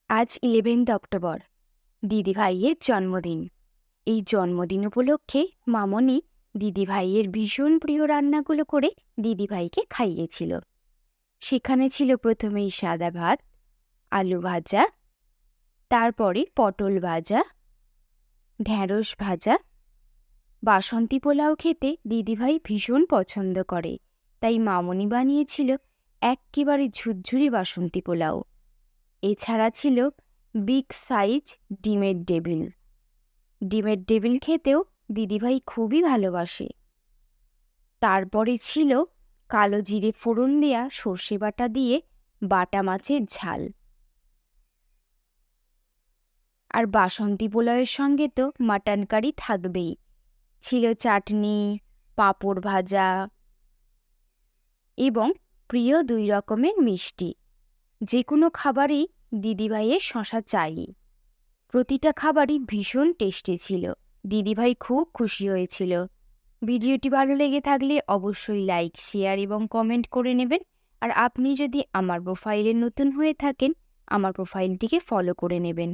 আজ 11th October, দিদিভাইয়ের জন্মদিন। এই জন্মদিন উপলক্ষে মামনি দিদিভাইয়ের ভীষণ প্রিয় রান্নাগুলো করে দিদিভাইকে খাইয়েছিল। সেখানে ছিল প্রথমেই সাদা ভাত, আলু ভাজা, তারপরে পটল ভাজা, ঢ্যাঁড়স ভাজা। বাসন্তী পোলাও খেতে দিদিভাই ভীষণ পছন্দ করে, তাই মামনি বানিয়েছিল এক্কেবারে ঝুরঝুরি বাসন্তী পোলাও। এছাড়া ছিল বিগ সাইজ ডিমের ডেভিল। ডিমের ডেভিল খেতেও দিদিভাই খুবই ভালোবাসে। তারপরে ছিল কালো জিরে ফোড়ন দেয়া সর্ষে বাটা দিয়ে বাটা মাছের ঝাল। আর বাসন্তী পোলাওয়ের সঙ্গে তো মাটন কারি থাকবেই। ছিল চাটনি, পাঁপড় ভাজা এবং প্রিয় 2 রকমের মিষ্টি। যে কোনো খাবারেই দিদিভাইয়ের শশা চাই। প্রতিটা খাবারই ভীষণ টেস্টি ছিল। দিদিভাই খুব খুশি হয়েছিল। ভিডিওটি ভালো লেগে থাকলে অবশ্যই লাইক, শেয়ার এবং কমেন্ট করে নেবেন। আর আপনি যদি আমার প্রোফাইলে নতুন হয়ে থাকেন, আমার প্রোফাইলটিকে ফলো করে নেবেন।